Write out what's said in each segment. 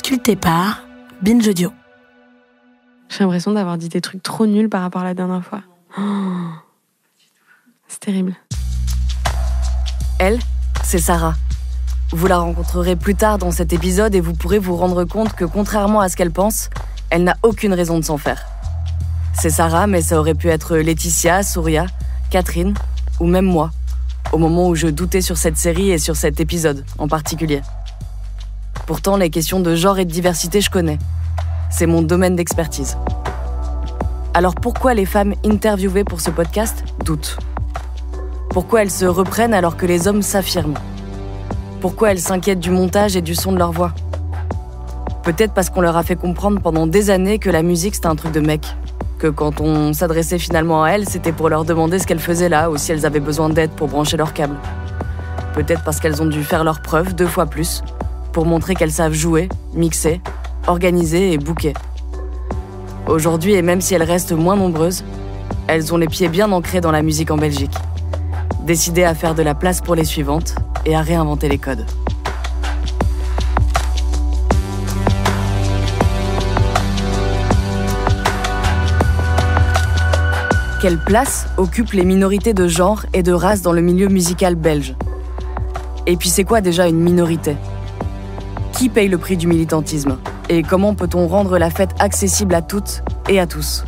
Culté-Part, Binge Audio. J'ai l'impression d'avoir dit des trucs trop nuls par rapport à la dernière fois. Oh, c'est terrible. Elle, c'est Sarah. Vous la rencontrerez plus tard dans cet épisode et vous pourrez vous rendre compte que contrairement à ce qu'elle pense, elle n'a aucune raison de s'en faire. C'est Sarah, mais ça aurait pu être Laetitia, Souria, Catherine ou même moi, au moment où je doutais sur cette série et sur cet épisode en particulier. Pourtant, les questions de genre et de diversité, je connais. C'est mon domaine d'expertise. Alors pourquoi les femmes interviewées pour ce podcast doutent ? Pourquoi elles se reprennent alors que les hommes s'affirment ? Pourquoi elles s'inquiètent du montage et du son de leur voix ? Peut-être parce qu'on leur a fait comprendre pendant des années que la musique c'était un truc de mec. Que quand on s'adressait finalement à elles, c'était pour leur demander ce qu'elles faisaient là ou si elles avaient besoin d'aide pour brancher leur câble. Peut-être parce qu'elles ont dû faire leurs preuves 2 fois plus pour montrer qu'elles savent jouer, mixer, organiser et booker. Aujourd'hui, et même si elles restent moins nombreuses, elles ont les pieds bien ancrés dans la musique en Belgique. Décidées à faire de la place pour les suivantes et à réinventer les codes. Quelle place occupent les minorités de genre et de race dans le milieu musical belge ? Et puis c'est quoi déjà une minorité ? Qui paye le prix du militantisme ? Et comment peut-on rendre la fête accessible à toutes et à tous ?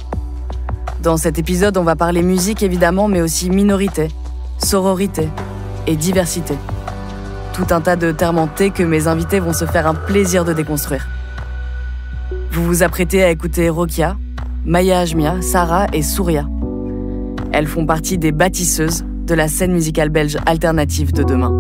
Dans cet épisode, on va parler musique évidemment, mais aussi minorité, sororité et diversité. Tout un tas de termes en T que mes invités vont se faire un plaisir de déconstruire. Vous vous apprêtez à écouter Rokia, Maya Ajmia, Sarah et Souria. Elles font partie des bâtisseuses de la scène musicale belge alternative de demain.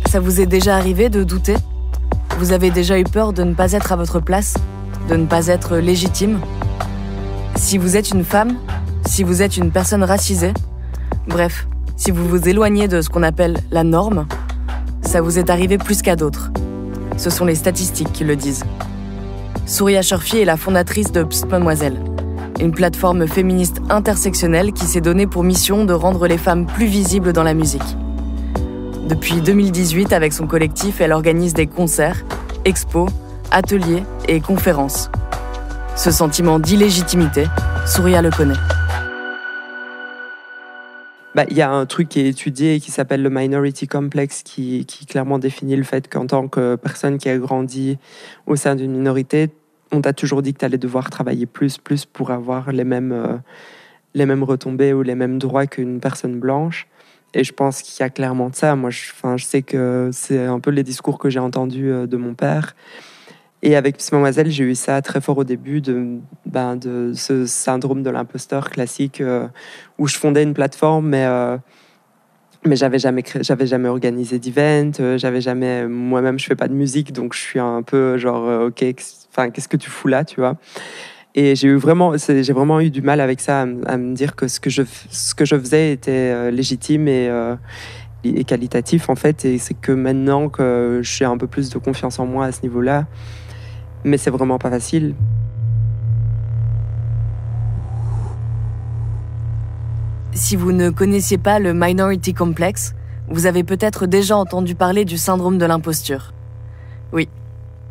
Ça vous est déjà arrivé de douter ? Vous avez déjà eu peur de ne pas être à votre place ? De ne pas être légitime ? Si vous êtes une femme, si vous êtes une personne racisée, bref, si vous vous éloignez de ce qu'on appelle la norme, ça vous est arrivé plus qu'à d'autres. Ce sont les statistiques qui le disent. Souria Chorfi est la fondatrice de Psst Mademoiselle, une plateforme féministe intersectionnelle qui s'est donnée pour mission de rendre les femmes plus visibles dans la musique. Depuis 2018, avec son collectif, elle organise des concerts, expos, ateliers et conférences. Ce sentiment d'illégitimité, Souria le connaît. Il y a un truc qui est étudié qui s'appelle le Minority Complex qui clairement définit le fait qu'en tant que personne qui a grandi au sein d'une minorité, on t'a toujours dit que tu allais devoir travailler plus pour avoir les mêmes retombées ou les mêmes droits qu'une personne blanche. Et je pense qu'il y a clairement de ça. Moi, je sais que c'est un peu les discours que j'ai entendus de mon père. Et avec Psst Mademoiselle, j'ai eu ça très fort au début de ce syndrome de l'imposteur classique où je fondais une plateforme, mais j'avais jamais organisé d'event, moi-même je fais pas de musique, donc je suis un peu genre ok, qu'est-ce que tu fous là, tu vois. Et j'ai vraiment eu du mal avec ça, à me dire que ce que je faisais était légitime et qualitatif en fait. Et c'est que maintenant que j'ai un peu plus de confiance en moi à ce niveau-là, mais c'est vraiment pas facile. Si vous ne connaissiez pas le Minority Complex, vous avez peut-être déjà entendu parler du syndrome de l'imposture. Oui,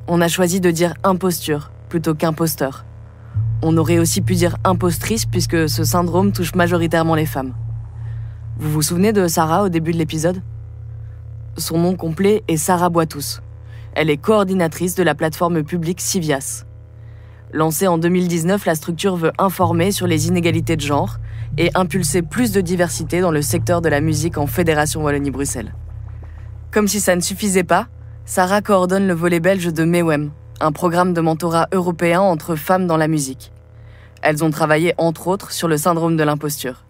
on a choisi de dire imposture plutôt qu'imposteur. On aurait aussi pu dire impostrice puisque ce syndrome touche majoritairement les femmes. Vous vous souvenez de Sarah au début de l'épisode ? Son nom complet est Sarah Boitous. Elle est coordinatrice de la plateforme publique Civias. Lancée en 2019, la structure veut informer sur les inégalités de genre et impulser plus de diversité dans le secteur de la musique en Fédération Wallonie-Bruxelles. Comme si ça ne suffisait pas, Sarah coordonne le volet belge de MEWEM, un programme de mentorat européen entre femmes dans la musique. Elles ont travaillé entre autres sur le syndrome de l'imposture.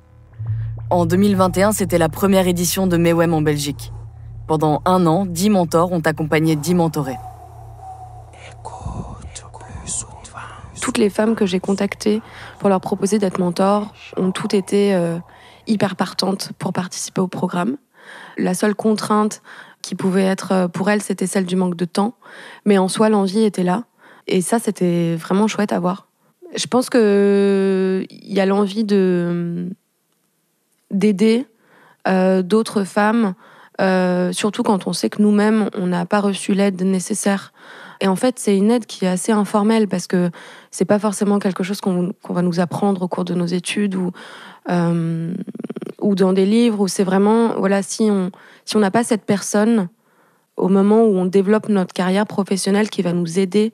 En 2021, c'était la première édition de MEWEM en Belgique. Pendant 1 an, 10 mentors ont accompagné 10 mentorés. Toutes les femmes que j'ai contactées pour leur proposer d'être mentor ont toutes été hyper partantes pour participer au programme. La seule contrainte qui pouvait être pour elles, c'était celle du manque de temps. Mais en soi, l'envie était là. Et ça, c'était vraiment chouette à voir. Je pense qu'il y a l'envie d'aider d'autres femmes, surtout quand on sait que nous-mêmes, on n'a pas reçu l'aide nécessaire. Et en fait, c'est une aide qui est assez informelle parce que c'est pas forcément quelque chose qu'on va nous apprendre au cours de nos études ou dans des livres, où c'est vraiment, voilà, si on n'a pas cette personne au moment où on développe notre carrière professionnelle qui va nous aider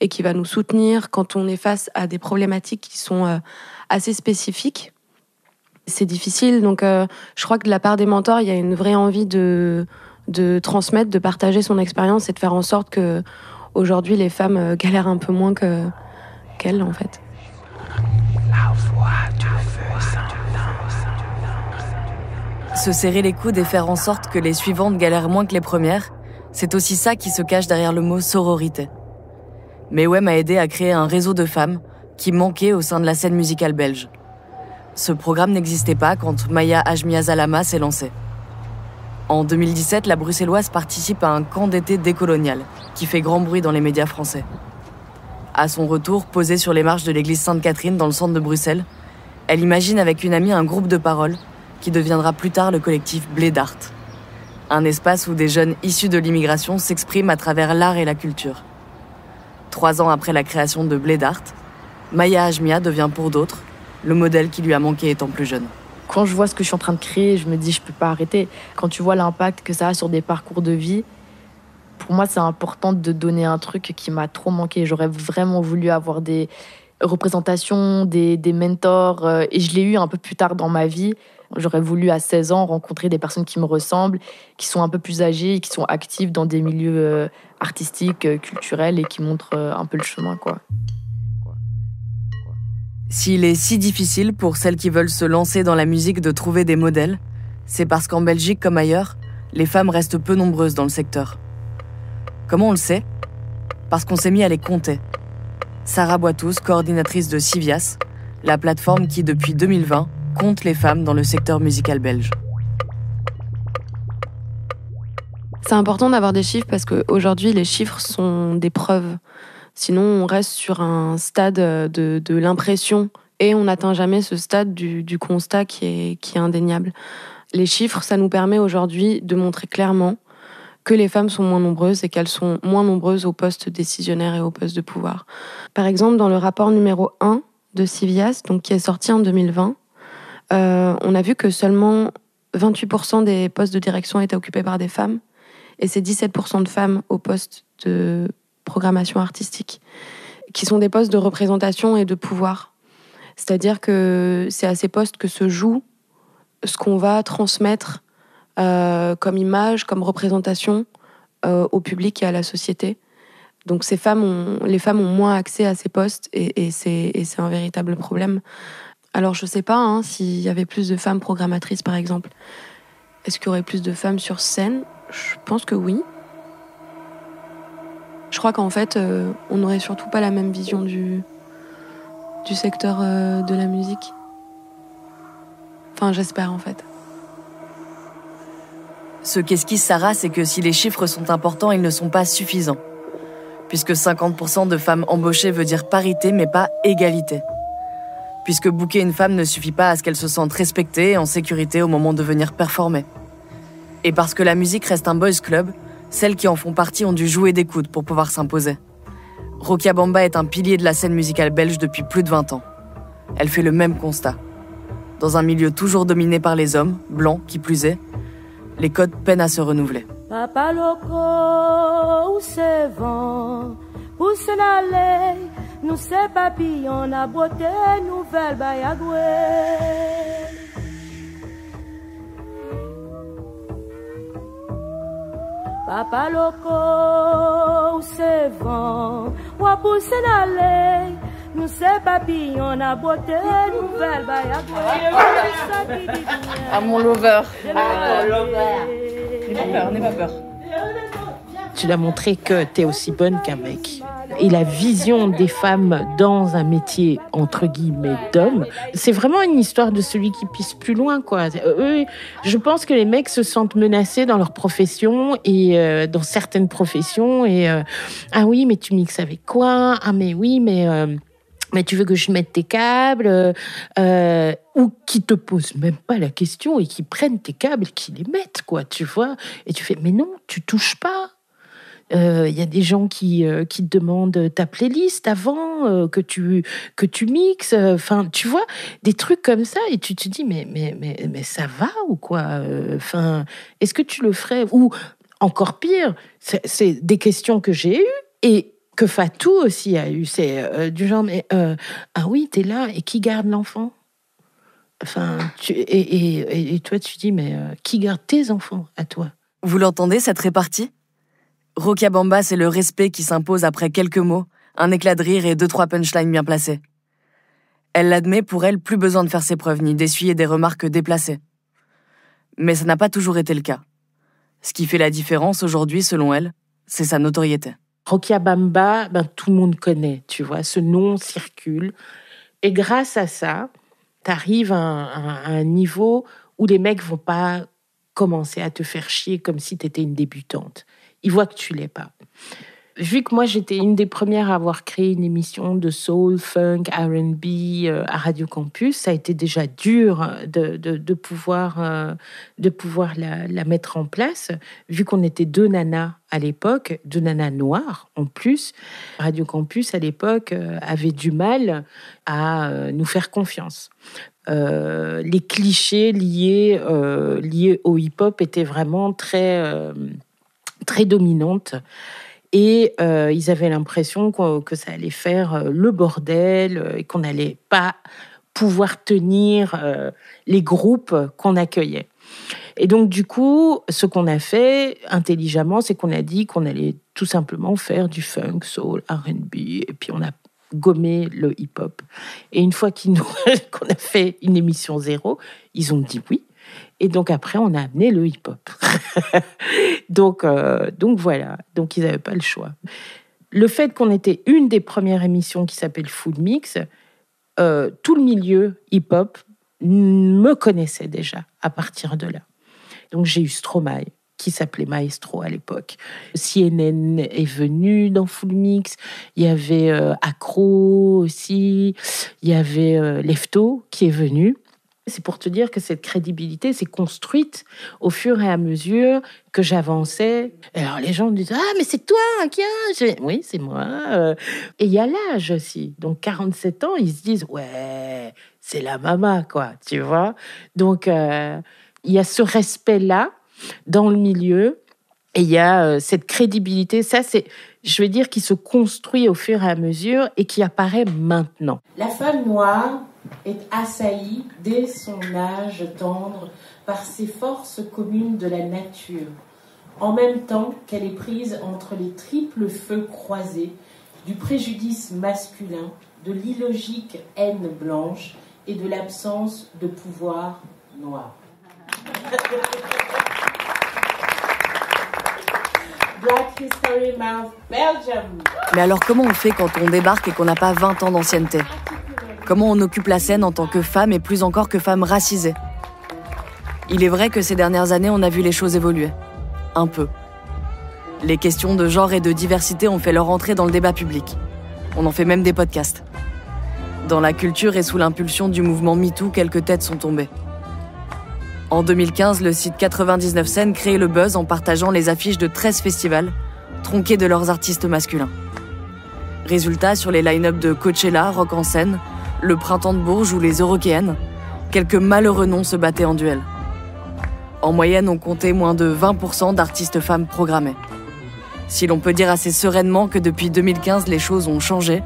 et qui va nous soutenir quand on est face à des problématiques qui sont assez spécifiques, c'est difficile. Donc, je crois que de la part des mentors, il y a une vraie envie de transmettre, de partager son expérience et de faire en sorte que aujourd'hui, les femmes galèrent un peu moins qu'elles, en fait. La voix du feu Se serrer les coudes et faire en sorte que les suivantes galèrent moins que les premières, c'est aussi ça qui se cache derrière le mot sororité. Mewem a aidé à créer un réseau de femmes qui manquait au sein de la scène musicale belge. Ce programme n'existait pas quand Maya Ajmia Zalama s'est lancée. En 2017, la Bruxelloise participe à un camp d'été décolonial qui fait grand bruit dans les médias français. À son retour, posée sur les marches de l'église Sainte-Catherine dans le centre de Bruxelles, elle imagine avec une amie un groupe de parole qui deviendra plus tard le collectif Blé d'Art. Un espace où des jeunes issus de l'immigration s'expriment à travers l'art et la culture. 3 ans après la création de Blé d'Art, Maya Ajmia devient pour d'autres le modèle qui lui a manqué étant plus jeune. Quand je vois ce que je suis en train de créer, je me dis je peux pas arrêter. Quand tu vois l'impact que ça a sur des parcours de vie, pour moi c'est important de donner un truc qui m'a trop manqué. J'aurais vraiment voulu avoir des représentations, des mentors, et je l'ai eu un peu plus tard dans ma vie. J'aurais voulu à 16 ans rencontrer des personnes qui me ressemblent, qui sont un peu plus âgées et qui sont actives dans des milieux artistiques, culturels et qui montrent un peu le chemin, quoi. S'il est si difficile pour celles qui veulent se lancer dans la musique de trouver des modèles, c'est parce qu'en Belgique comme ailleurs, les femmes restent peu nombreuses dans le secteur. Comment on le sait ? Parce qu'on s'est mis à les compter. Sarah Boitous, coordinatrice de Civias, la plateforme qui, depuis 2020, compte les femmes dans le secteur musical belge. C'est important d'avoir des chiffres parce qu'aujourd'hui, les chiffres sont des preuves. Sinon, on reste sur un stade de l'impression et on n'atteint jamais ce stade du constat qui est indéniable. Les chiffres, ça nous permet aujourd'hui de montrer clairement que les femmes sont moins nombreuses et qu'elles sont moins nombreuses aux postes décisionnaires et aux postes de pouvoir. Par exemple, dans le rapport numéro 1 de Civias, donc qui est sorti en 2020, on a vu que seulement 28% des postes de direction étaient occupés par des femmes et c'est 17% de femmes aux postes de programmation artistique, qui sont des postes de représentation et de pouvoir. C'est-à-dire que c'est à ces postes que se joue ce qu'on va transmettre comme image, comme représentation au public et à la société. Donc les femmes ont moins accès à ces postes et c'est un véritable problème. Alors je sais pas s'il y avait plus de femmes programmatrices par exemple. Est-ce qu'il y aurait plus de femmes sur scène ? Je pense que oui. Je crois qu'en fait, on n'aurait surtout pas la même vision du secteur de la musique. Enfin, j'espère en fait. Ce qu'esquisse Sarah, c'est que si les chiffres sont importants, ils ne sont pas suffisants. Puisque 50% de femmes embauchées veut dire parité, mais pas égalité. Puisque booker une femme ne suffit pas à ce qu'elle se sente respectée et en sécurité au moment de venir performer. Et parce que la musique reste un boys club, celles qui en font partie ont dû jouer des coudes pour pouvoir s'imposer. Rokia Bamba est un pilier de la scène musicale belge depuis plus de 20 ans. Elle fait le même constat. Dans un milieu toujours dominé par les hommes, blancs qui plus est, les codes peinent à se renouveler. Papa loco, où c'est vent, où c'est l'allée, nous c'est papillon, la beauté nouvelle bayagoué. Papa loco, où c'est vent, où pousse l'allée, nous c'est papillon, la beauté nouvelle bayagoué. À mon lover. N'aie pas peur. Tu l'as montré que t'es aussi bonne qu'un mec. et la vision des femmes dans un métier, entre guillemets, d'homme. C'est vraiment une histoire de celui qui pisse plus loin, quoi. Eux, je pense que les mecs se sentent menacés dans leur profession et dans certaines professions. Et ah oui, mais tu mixes avec quoi? Ah mais oui, mais tu veux que je mette tes câbles ou qui te posent même pas la question et qui prennent tes câbles et qui les mettent, quoi, tu vois. Et tu fais, mais non, tu touches pas. Y a des gens qui te demandent ta playlist avant que tu mixes. Enfin, tu vois, des trucs comme ça et tu te dis, mais ça va ou quoi? Enfin, est-ce que tu le ferais? Ou encore pire, c'est des questions que j'ai eues et que Fatou aussi a eu, c'est du genre, mais ah oui, t'es là, et qui garde l'enfant? Enfin, et toi, tu dis, mais qui garde tes enfants à toi? Vous l'entendez, cette répartie? Rokia Bamba, c'est le respect qui s'impose après quelques mots, un éclat de rire et 2-3 punchlines bien placées. Elle l'admet, pour elle, plus besoin de faire ses preuves, ni d'essuyer des remarques déplacées. Mais ça n'a pas toujours été le cas. Ce qui fait la différence aujourd'hui, selon elle, c'est sa notoriété. Rokia Bamba, tout le monde connaît, tu vois, ce nom circule. Et grâce à ça, t'arrives à un niveau où les mecs vont pas commencer à te faire chier comme si t'étais une débutante. Ils voient que tu l'es pas. Vu que moi, j'étais une des premières à avoir créé une émission de soul, funk, R&B à Radio Campus, ça a été déjà dur de pouvoir la mettre en place, vu qu'on était 2 nanas à l'époque, 2 nanas noires en plus. Radio Campus, à l'époque, avait du mal à nous faire confiance. Les clichés liés au hip-hop étaient vraiment très dominantes. Et ils avaient l'impression que ça allait faire le bordel et qu'on n'allait pas pouvoir tenir les groupes qu'on accueillait. Et donc, du coup, ce qu'on a fait intelligemment, c'est qu'on a dit qu'on allait tout simplement faire du funk, soul, R&B, et puis on a gommé le hip-hop. Et une fois qu'on a fait une émission 0, ils ont dit oui. Et donc après, on a amené le hip-hop. donc voilà. Donc ils n'avaient pas le choix. Le fait qu'on était une des premières émissions qui s'appelle Full Mix, tout le milieu hip-hop me connaissait déjà à partir de là. Donc j'ai eu Stromae, qui s'appelait Maestro à l'époque. CNN est venu dans Full Mix. Il y avait Accro aussi. Il y avait Lefto qui est venu. C'est pour te dire que cette crédibilité s'est construite au fur et à mesure que j'avançais. Alors les gens me disent « Ah, mais c'est toi, qui a ?» Oui, c'est moi. Et il y a l'âge aussi. Donc 47 ans, ils se disent « Ouais, c'est la maman, quoi. » Tu vois ? Donc il y a ce respect-là dans le milieu. Et il y a cette crédibilité. Ça, c'est, je veux dire, qui se construit au fur et à mesure et qui apparaît maintenant. La femme noire est assaillie dès son âge tendre par ces forces communes de la nature, en même temps qu'elle est prise entre les triples feux croisés du préjudice masculin, de l'illogique haine blanche et de l'absence de pouvoir noir. Black History Month, Belgium. Mais alors comment on fait quand on débarque et qu'on n'a pas 20 ans d'ancienneté ? Comment on occupe la scène en tant que femme et plus encore que femme racisée ? Il est vrai que ces dernières années, on a vu les choses évoluer. Un peu. Les questions de genre et de diversité ont fait leur entrée dans le débat public. On en fait même des podcasts. Dans la culture et sous l'impulsion du mouvement MeToo, quelques têtes sont tombées. En 2015, le site 99 Scènes crée le buzz en partageant les affiches de 13 festivals, tronqués de leurs artistes masculins. Résultat, sur les line-up de Coachella, Rock en scène, le Printemps de Bourges ou les Eurokéennes, quelques malheureux noms se battaient en duel. En moyenne, on comptait moins de 20% d'artistes femmes programmés. Si l'on peut dire assez sereinement que depuis 2015, les choses ont changé,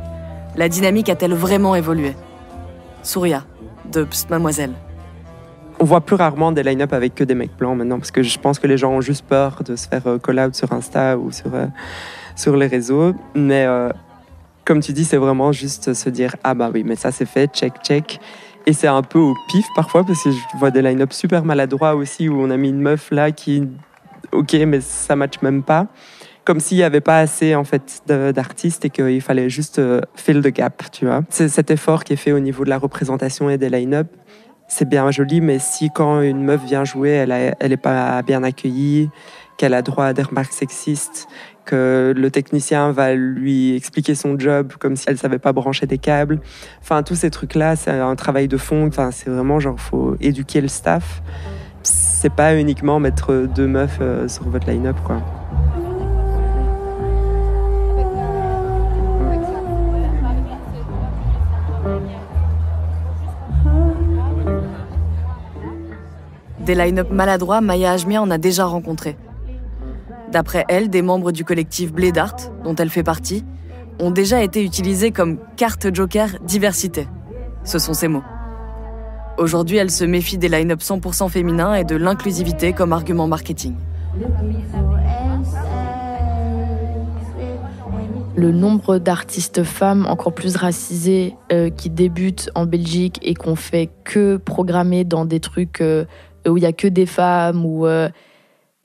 la dynamique a-t-elle vraiment évolué ? Souria, de Psst Mademoiselle. On voit plus rarement des line-up avec que des mecs blancs maintenant, parce que je pense que les gens ont juste peur de se faire call-out sur Insta ou sur les réseaux. Mais comme tu dis, c'est vraiment juste se dire « Ah bah oui, mais ça c'est fait, check ». Et c'est un peu au pif parfois, parce que je vois des line-up super maladroits aussi, où on a mis une meuf là qui... Ok, mais ça matche même pas. comme s'il n'y avait pas assez en fait d'artistes et qu'il fallait juste fill the gap, tu vois. C'est cet effort qui est fait au niveau de la représentation et des line-up. C'est bien joli, mais si quand une meuf vient jouer, elle est pas bien accueillie, qu'elle a droit à des remarques sexistes, que le technicien va lui expliquer son job comme si elle savait pas brancher des câbles. Enfin, tous ces trucs-là, c'est un travail de fond. Enfin, c'est vraiment genre, faut éduquer le staff. C'est pas uniquement mettre 2 meufs sur votre line-up, quoi. Des line-up maladroits, Maya Ajmia en a déjà rencontré. D'après elle, des membres du collectif Blé d'Art, dont elle fait partie, ont déjà été utilisés comme carte joker diversité. Ce sont ses mots. Aujourd'hui, elle se méfie des line-up 100% féminins et de l'inclusivité comme argument marketing. Le nombre d'artistes femmes encore plus racisées qui débutent en Belgique et qu'on fait que programmer dans des trucs où il n'y a que des femmes.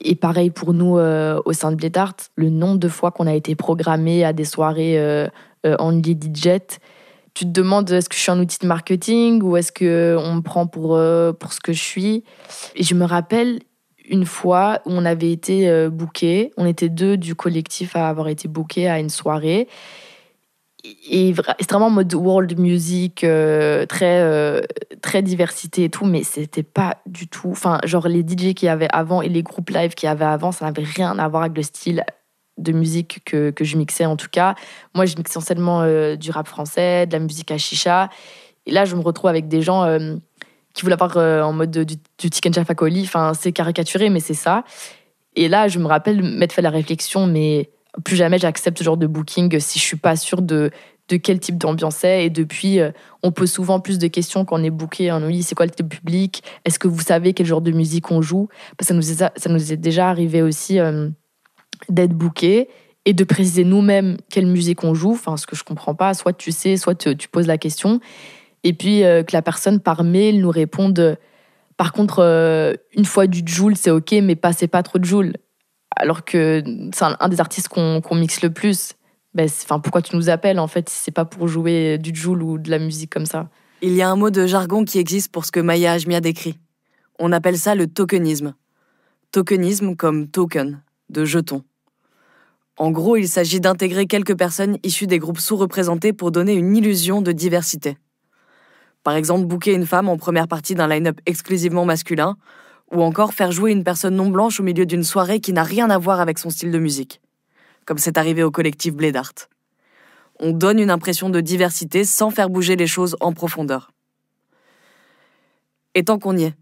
Et pareil pour nous au sein de Blé d'Art, le nombre de fois qu'on a été programmé à des soirées en EasyJet, tu te demandes est-ce que je suis un outil de marketing ou est-ce qu'on me prend pour ce que je suis. Et je me rappelle une fois où on avait été bookés, on était 2 du collectif à avoir été bookés à une soirée. Et c'était vraiment en mode world music, très diversité et tout, mais c'était pas du tout. Enfin, genre les DJ qu'il y avait avant et les groupes live qu'il y avait avant, ça n'avait rien à voir avec le style de musique que je mixais en tout cas. Moi, je mixais essentiellement du rap français, de la musique à chicha. Et là, je me retrouve avec des gens qui voulaient avoir en mode du Tiken Jah Fakoly. Enfin, c'est caricaturé, mais c'est ça. Et là, je me rappelle m'être fait la réflexion, mais plus jamais j'accepte ce genre de booking si je suis pas sûre de quel type d'ambiance c'est. Et depuis, on pose souvent plus de questions quand on est booké. Oui, c'est quoi le type de public? Est-ce que vous savez quel genre de musique on joue? Parce que ça nous est déjà arrivé aussi d'être booké et de préciser nous-mêmes quelle musique on joue. Enfin, ce que je comprends pas, soit tu sais, soit tu poses la question. Et puis que la personne par mail nous réponde par contre, une fois du Joule, c'est ok, mais passez pas trop de Joule. Alors que c'est un des artistes qu'on mixe le plus. Pourquoi tu nous appelles, en fait, si c'est pas pour jouer du Joule ou de la musique comme ça? Il y a un mot de jargon qui existe pour ce que Maya Ajmia décrit. On appelle ça le tokenisme. Tokenisme comme token, de jeton. En gros, il s'agit d'intégrer quelques personnes issues des groupes sous-représentés pour donner une illusion de diversité. Par exemple, booker une femme en première partie d'un line-up exclusivement masculin, ou encore faire jouer une personne non blanche au milieu d'une soirée qui n'a rien à voir avec son style de musique, comme c'est arrivé au collectif Blé d'Art. On donne une impression de diversité sans faire bouger les choses en profondeur. Et tant qu'on y est,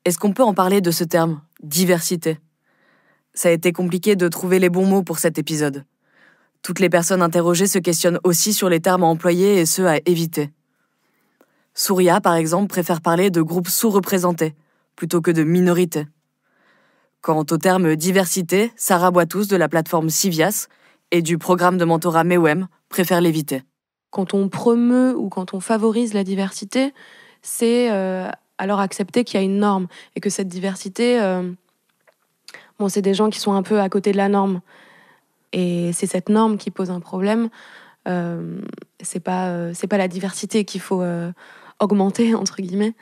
est-ce qu'on peut en parler de ce terme, diversité? Ça a été compliqué de trouver les bons mots pour cet épisode. Toutes les personnes interrogées se questionnent aussi sur les termes à employer et ceux à éviter. Souria, par exemple, préfère parler de groupes sous-représentés, plutôt que de minorités. Quant au terme diversité, Sarah Boitous de la plateforme Civias et du programme de mentorat MEWEM préfère l'éviter. Quand on promeut ou quand on favorise la diversité, c'est alors accepter qu'il y a une norme et que cette diversité, c'est des gens qui sont un peu à côté de la norme. Et c'est cette norme qui pose un problème. C'est pas la diversité qu'il faut augmenter, entre guillemets.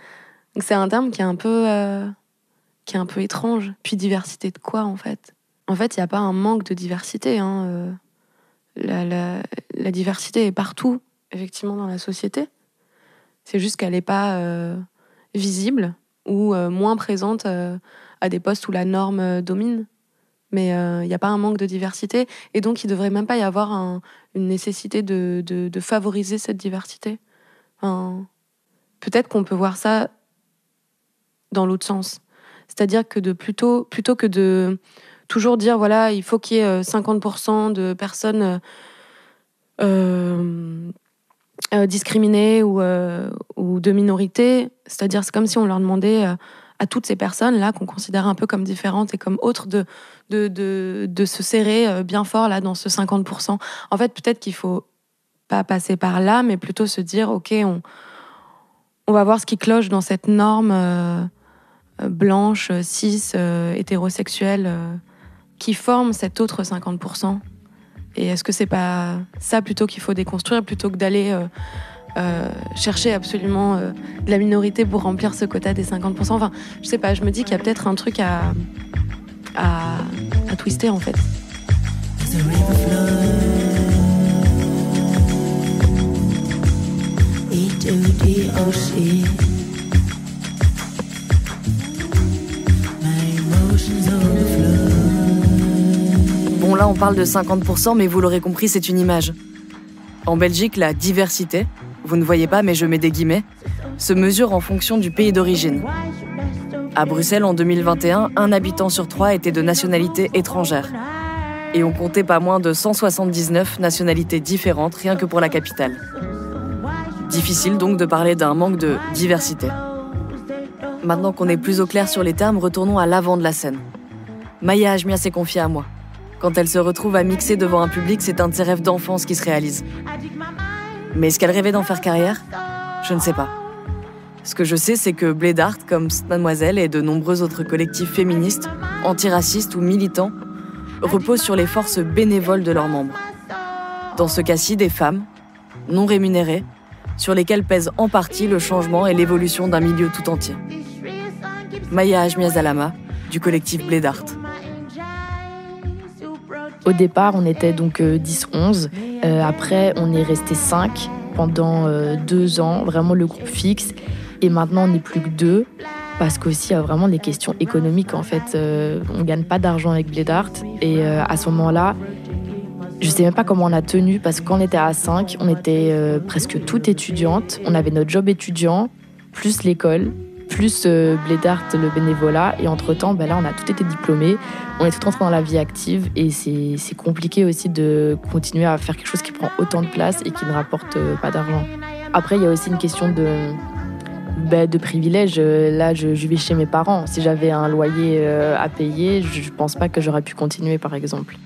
Donc c'est un terme qui est un peu étrange. Puis diversité de quoi, en fait? En fait, il n'y a pas un manque de diversité. La diversité est partout, effectivement, dans la société. C'est juste qu'elle n'est pas visible ou moins présente à des postes où la norme domine. Mais il n'y a pas un manque de diversité. Et donc, il ne devrait même pas y avoir une nécessité de favoriser cette diversité. Peut-être qu'on peut voir ça dans l'autre sens. C'est-à-dire que plutôt que de toujours dire, voilà, il faut qu'il y ait 50% de personnes discriminées ou de minorités, c'est-à-dire c'est comme si on leur demandait à toutes ces personnes-là qu'on considère un peu comme différentes et comme autres de se serrer bien fort là dans ce 50%. En fait, peut-être qu'il faut pas passer par là, mais plutôt se dire, ok, on va voir ce qui cloche dans cette norme blanche, cis, hétérosexuelle qui forment cet autre 50%. Et est-ce que c'est pas ça plutôt qu'il faut déconstruire plutôt que d'aller chercher absolument de la minorité pour remplir ce quota des 50%. Enfin, je sais pas, je me dis qu'il y a peut-être un truc à twister en fait. Bon, là, on parle de 50%, mais vous l'aurez compris, c'est une image. En Belgique, la diversité, vous ne voyez pas, mais je mets des guillemets, se mesure en fonction du pays d'origine. À Bruxelles, en 2021, 1 habitant sur 3 était de nationalité étrangère. Et on comptait pas moins de 179 nationalités différentes, rien que pour la capitale. Difficile donc de parler d'un manque de diversité. Maintenant qu'on est plus au clair sur les termes, retournons à l'avant de la scène. Maya Ajmia s'est confiée à moi. Quand elle se retrouve à mixer devant un public, c'est un de ses rêves d'enfance qui se réalise. Mais est-ce qu'elle rêvait d'en faire carrière ? Je ne sais pas. Ce que je sais, c'est que Bled Art, comme Mademoiselle et de nombreux autres collectifs féministes, antiracistes ou militants, reposent sur les forces bénévoles de leurs membres. Dans ce cas-ci, des femmes, non rémunérées, sur lesquelles pèse en partie le changement et l'évolution d'un milieu tout entier. Maya Ajmia Zalama, du collectif Bled Art. Au départ, on était donc 10-11. Après, on est resté 5 pendant 2 ans, vraiment le groupe fixe. Et maintenant, on n'est plus que 2, parce qu'aussi, il y a vraiment des questions économiques. En fait, on ne gagne pas d'argent avec Bled Art. Et à ce moment-là, je ne sais même pas comment on a tenu, parce que quand on était à 5, on était presque toutes étudiantes. On avait notre job étudiant, plus l'école, plus Bled Art, le bénévolat. Et entre-temps, là, on a tout été diplômés. On est tout entré dans la vie active. Et c'est compliqué aussi de continuer à faire quelque chose qui prend autant de place et qui ne rapporte pas d'argent. Après, il y a aussi une question de privilège. Là, je vis chez mes parents. Si j'avais un loyer à payer, je ne pense pas que j'aurais pu continuer, par exemple.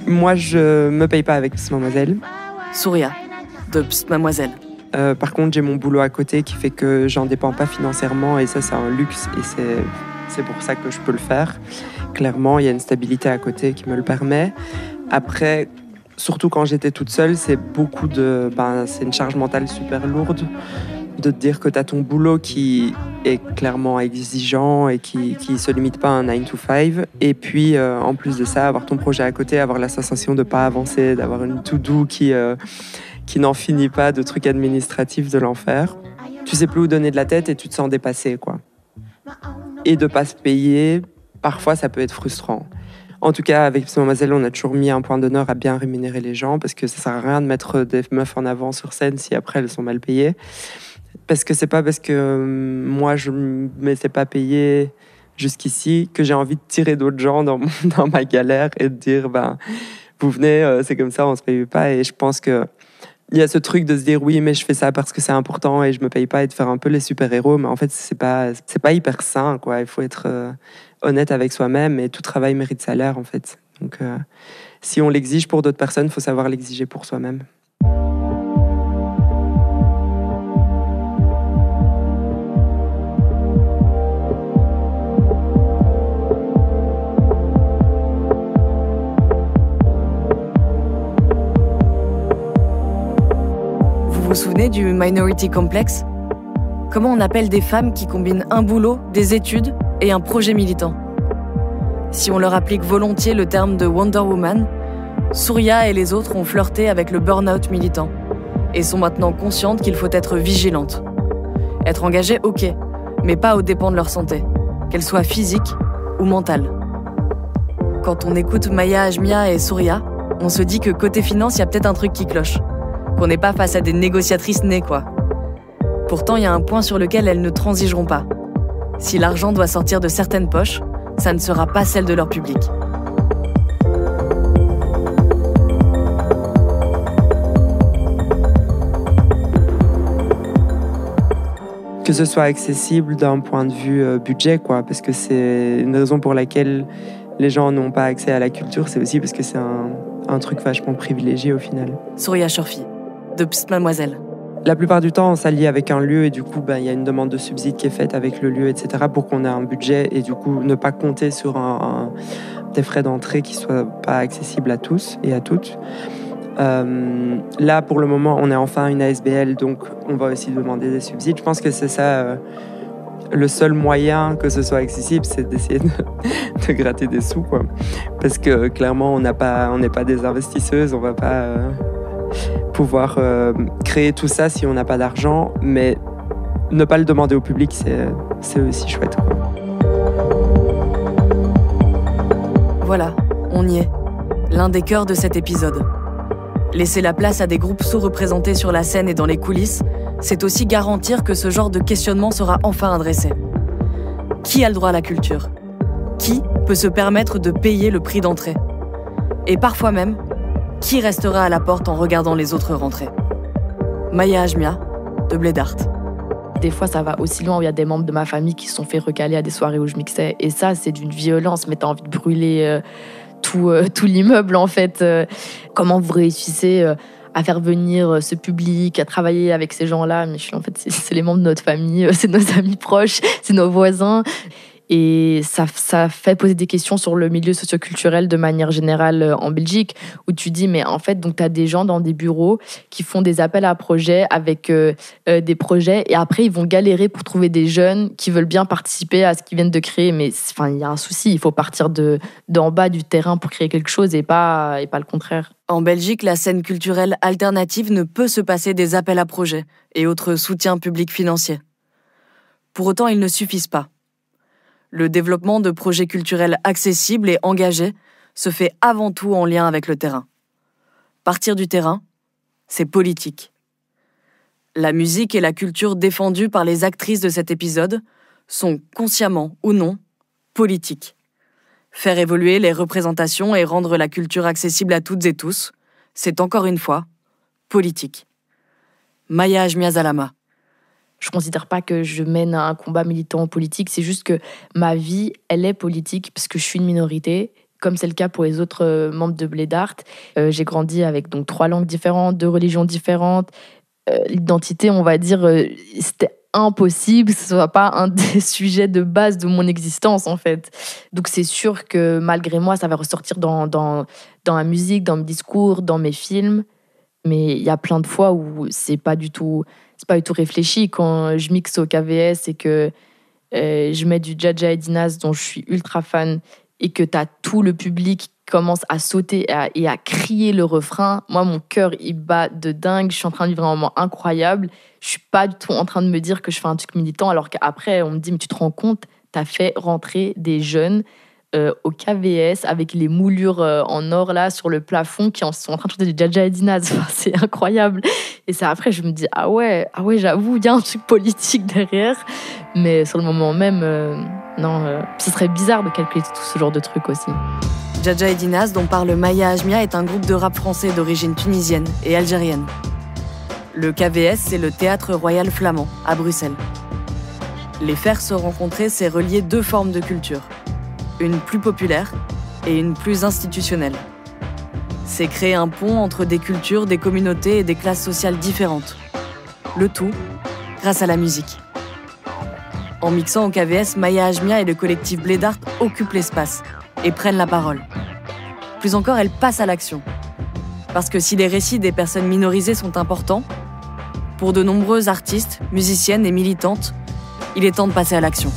Moi, je me paye pas avec Mademoiselle. Souria, de Mademoiselle. Par contre, j'ai mon boulot à côté qui fait que j'en dépends pas financièrement et ça, c'est un luxe et c'est pour ça que je peux le faire. Clairement, il y a une stabilité à côté qui me le permet. Après, surtout quand j'étais toute seule, c'est c'est une charge mentale super lourde de te dire que tu as ton boulot qui est clairement exigeant et qui se limite pas à un 9 to 5. Et puis, en plus de ça, avoir ton projet à côté, avoir la sensation de pas avancer, d'avoir une to-do qui n'en finit pas, de trucs administratifs de l'enfer. Tu sais plus où donner de la tête et tu te sens dépassé, quoi. Et de pas se payer, parfois, ça peut être frustrant. En tout cas, avec Mademoiselle, on a toujours mis un point d'honneur à bien rémunérer les gens parce que ça sert à rien de mettre des meufs en avant sur scène si après elles sont mal payées. Parce que c'est pas parce que moi je me m'étais pas payée jusqu'ici que j'ai envie de tirer d'autres gens dans ma galère et de dire vous venez, c'est comme ça, on se paye pas. Et je pense que il y a ce truc de se dire oui, mais je fais ça parce que c'est important et je me paye pas, et de faire un peu les super-héros. Mais en fait, c'est pas hyper sain, quoi. Il faut être honnête avec soi-même et tout travail mérite salaire, en fait. Donc, si on l'exige pour d'autres personnes, il faut savoir l'exiger pour soi-même. Vous vous souvenez du Minority Complex ? Comment on appelle des femmes qui combinent un boulot, des études et un projet militant ? Si on leur applique volontiers le terme de Wonder Woman, Souria et les autres ont flirté avec le burn-out militant et sont maintenant conscientes qu'il faut être vigilante. Être engagée, ok, mais pas aux dépens de leur santé, qu'elle soit physique ou mentale. Quand on écoute Maya Ajmia et Souria, on se dit que côté finance, il y a peut-être un truc qui cloche. Qu'on n'est pas face à des négociatrices nées, quoi. Pourtant, il y a un point sur lequel elles ne transigeront pas. Si l'argent doit sortir de certaines poches, ça ne sera pas celle de leur public. Que ce soit accessible d'un point de vue budget, quoi, parce que c'est une raison pour laquelle les gens n'ont pas accès à la culture, c'est aussi parce que c'est un truc vachement privilégié au final. Souria Chorfi, de Mademoiselle. La plupart du temps, on s'allie avec un lieu et du coup, il y a une demande de subside qui est faite avec le lieu, etc. pour qu'on ait un budget et du coup, ne pas compter sur des frais d'entrée qui ne soient pas accessibles à tous et à toutes. Là, pour le moment, on est enfin une ASBL, donc on va aussi demander des subsides. Je pense que c'est ça, le seul moyen que ce soit accessible, c'est d'essayer de gratter des sous, quoi. Parce que clairement, on n'est pas des investisseuses, on ne va pas pouvoir créer tout ça si on n'a pas d'argent, mais ne pas le demander au public, c'est aussi chouette, quoi. Voilà, on y est. L'un des cœurs de cet épisode. Laisser la place à des groupes sous-représentés sur la scène et dans les coulisses, c'est aussi garantir que ce genre de questionnement sera enfin adressé. Qui a le droit à la culture ? Qui peut se permettre de payer le prix d'entrée ? Et parfois même, qui restera à la porte en regardant les autres rentrer ? Maya Ajmia, de Blédart. Des fois, ça va aussi loin où il y a des membres de ma famille qui se sont fait recaler à des soirées où je mixais. Et ça, c'est d'une violence, mais t'as envie de brûler tout l'immeuble, en fait. Comment vous réussissez à faire venir ce public, à travailler avec ces gens-là? Mais en fait, c'est les membres de notre famille, c'est nos amis proches, c'est nos voisins. Et ça fait poser des questions sur le milieu socioculturel de manière générale en Belgique, où tu dis, mais en fait, donc tu as des gens dans des bureaux qui font des appels à projets avec des projets, et après, ils vont galérer pour trouver des jeunes qui veulent bien participer à ce qu'ils viennent de créer. Mais il y a un souci, il faut partir d'en bas du terrain pour créer quelque chose et pas le contraire. En Belgique, la scène culturelle alternative ne peut se passer des appels à projets et autres soutiens publics financiers. Pour autant, ils ne suffisent pas. Le développement de projets culturels accessibles et engagés se fait avant tout en lien avec le terrain. Partir du terrain, c'est politique. La musique et la culture défendues par les actrices de cet épisode sont, consciemment ou non, politiques. Faire évoluer les représentations et rendre la culture accessible à toutes et tous, c'est encore une fois politique. Maya Ajmia Zalama. Je ne considère pas que je mène un combat militant politique, c'est juste que ma vie, elle est politique parce que je suis une minorité, comme c'est le cas pour les autres membres de Blédart. J'ai grandi avec donc 3 langues différentes, 2 religions différentes. L'identité, on va dire, c'était impossible que ce ne soit pas un des sujets de base de mon existence, en fait. Donc c'est sûr que malgré moi, ça va ressortir dans la musique, dans mes discours, dans mes films. Mais il y a plein de fois où c'est pas du tout réfléchi. Quand je mixe au KVS et que je mets du Jaja et Dinaz dont je suis ultra fan et que t'as tout le public qui commence à sauter et à crier le refrain, moi mon cœur il bat de dingue, je suis en train de vivre un moment incroyable. Je suis pas du tout en train de me dire que je fais un truc militant, alors qu'après on me dit mais tu te rends compte, t'as fait rentrer des jeunes au KVS avec les moulures en or là sur le plafond qui sont en train de chanter du Jaja et Dinaz. Enfin, c'est incroyable. Et c'est après je me dis ah ouais j'avoue il y a un truc politique derrière, mais sur le moment même non, ce serait bizarre de calculer tout ce genre de trucs aussi. Jaja et Dinaz, dont parle Maya Ajmia, est un groupe de rap français d'origine tunisienne et algérienne. Le KVS, c'est le Théâtre Royal Flamand, à Bruxelles. Les faire se rencontrer, c'est relier 2 formes de culture. Une plus populaire et une plus institutionnelle. C'est créer un pont entre des cultures, des communautés et des classes sociales différentes. Le tout grâce à la musique. En mixant au KVS, Maya Ajmia et le collectif Blédart occupent l'espace et prennent la parole. Plus encore, elles passent à l'action. Parce que si les récits des personnes minorisées sont importants, pour de nombreuses artistes, musiciennes et militantes, il est temps de passer à l'action.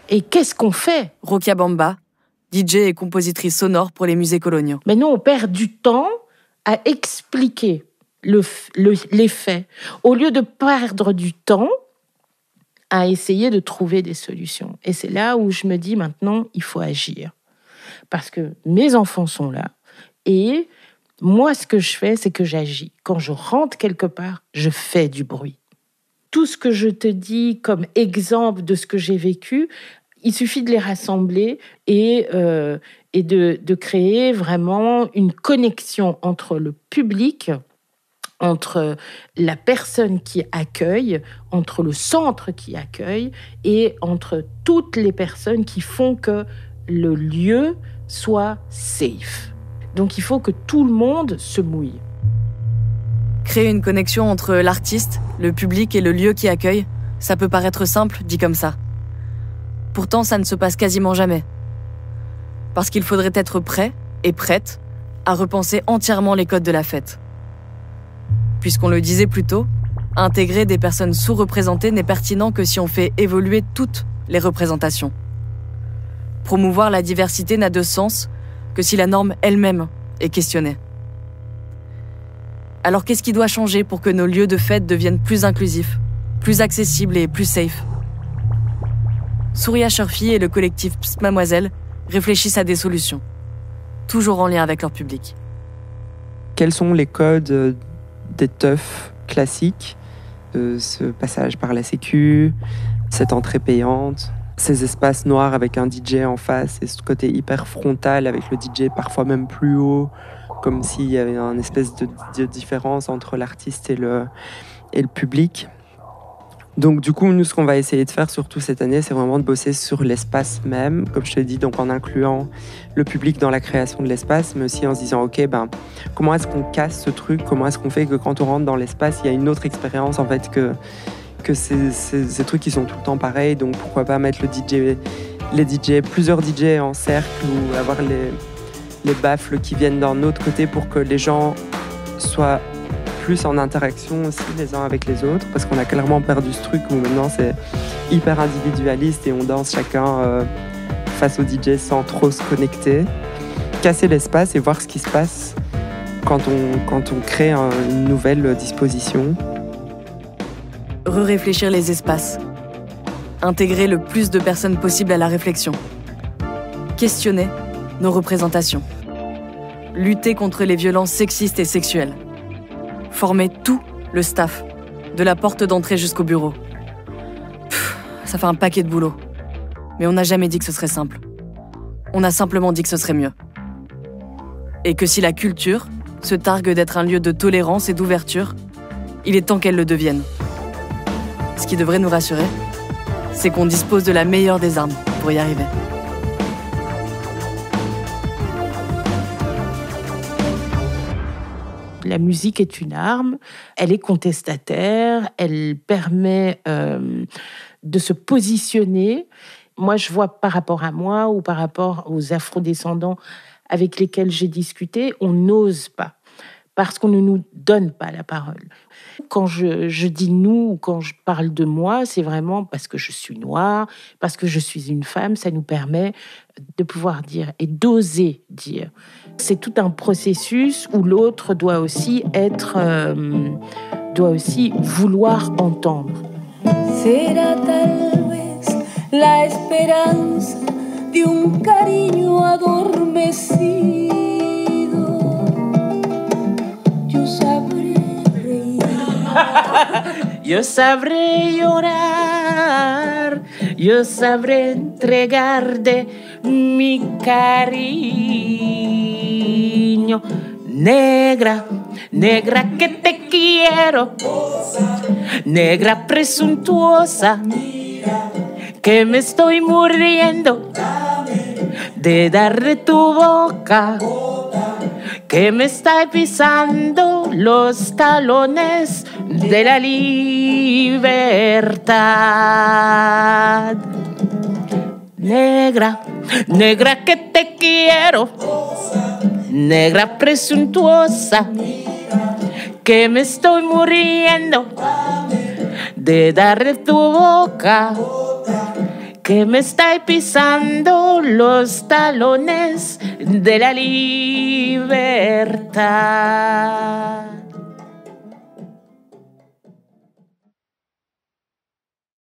Et qu'est-ce qu'on fait ? Rokia Bamba, DJ et compositrice sonore pour les musées coloniaux. Mais nous, on perd du temps à expliquer les faits, au lieu de perdre du temps à essayer de trouver des solutions. Et c'est là où je me dis maintenant, il faut agir. Parce que mes enfants sont là. Et moi, ce que je fais, c'est que j'agis. Quand je rentre quelque part, je fais du bruit. Tout ce que je te dis comme exemple de ce que j'ai vécu, il suffit de les rassembler et de créer vraiment une connexion entre le public entre la personne qui accueille, entre le centre qui accueille et entre toutes les personnes qui font que le lieu soit safe. Donc il faut que tout le monde se mouille. Créer une connexion entre l'artiste, le public et le lieu qui accueille, ça peut paraître simple, dit comme ça. Pourtant, ça ne se passe quasiment jamais. Parce qu'il faudrait être prêt et prête à repenser entièrement les codes de la fête. Puisqu'on le disait plus tôt, intégrer des personnes sous-représentées n'est pertinent que si on fait évoluer toutes les représentations. Promouvoir la diversité n'a de sens que si la norme elle-même est questionnée. Alors qu'est-ce qui doit changer pour que nos lieux de fête deviennent plus inclusifs, plus accessibles et plus safe ? Surya Shurfi et le collectif Psst Mademoiselle réfléchissent à des solutions, toujours en lien avec leur public. Quels sont les codes des teufs classiques, ce passage par la sécu, cette entrée payante, ces espaces noirs avec un DJ en face et ce côté hyper frontal avec le DJ parfois même plus haut, comme s'il y avait une espèce de différence entre l'artiste et le public. Donc du coup, nous, ce qu'on va essayer de faire surtout cette année, c'est vraiment de bosser sur l'espace même, comme je te dis, donc en incluant le public dans la création de l'espace, mais aussi en se disant, ok, comment est-ce qu'on casse ce truc, comment est-ce qu'on fait que quand on rentre dans l'espace, il y a une autre expérience en fait que ces trucs qui sont tout le temps pareils, donc pourquoi pas mettre plusieurs DJ en cercle ou avoir les baffles qui viennent d'un autre côté pour que les gens soient plus en interaction aussi les uns avec les autres, parce qu'on a clairement perdu ce truc où maintenant c'est hyper individualiste et on danse chacun face au DJ sans trop se connecter. Casser l'espace et voir ce qui se passe quand on crée une nouvelle disposition. Réfléchir les espaces. Intégrer le plus de personnes possible à la réflexion. Questionner nos représentations. Lutter contre les violences sexistes et sexuelles. Former tout le staff, de la porte d'entrée jusqu'au bureau. Ça fait un paquet de boulot. Mais on n'a jamais dit que ce serait simple. On a simplement dit que ce serait mieux. Et que si la culture se targue d'être un lieu de tolérance et d'ouverture, il est temps qu'elle le devienne. Ce qui devrait nous rassurer, c'est qu'on dispose de la meilleure des armes pour y arriver. La musique est une arme, elle est contestataire, elle permet de se positionner. Moi, je vois par rapport à moi ou par rapport aux afrodescendants avec lesquels j'ai discuté, on n'ose pas parce qu'on ne nous donne pas la parole. Quand je dis nous ou quand je parle de moi, c'est vraiment parce que je suis noire, parce que je suis une femme, ça nous permet de pouvoir dire et d'oser dire. C'est tout un processus où l'autre doit aussi vouloir entendre. Será tal vez la esperanza de un cariño adormecido. Yo sabré reír. Yo sabré llorar, yo sabré entregar de mi cariño. Negra, negra que te quiero, negra presuntuosa, que me estoy muriendo de darle tu boca, que me está pisando los talones de la libertad. Negra, negra que te quiero, negra presuntuosa, que me estoy muriendo de darle tu boca, que me está pisando los talones de la libertad.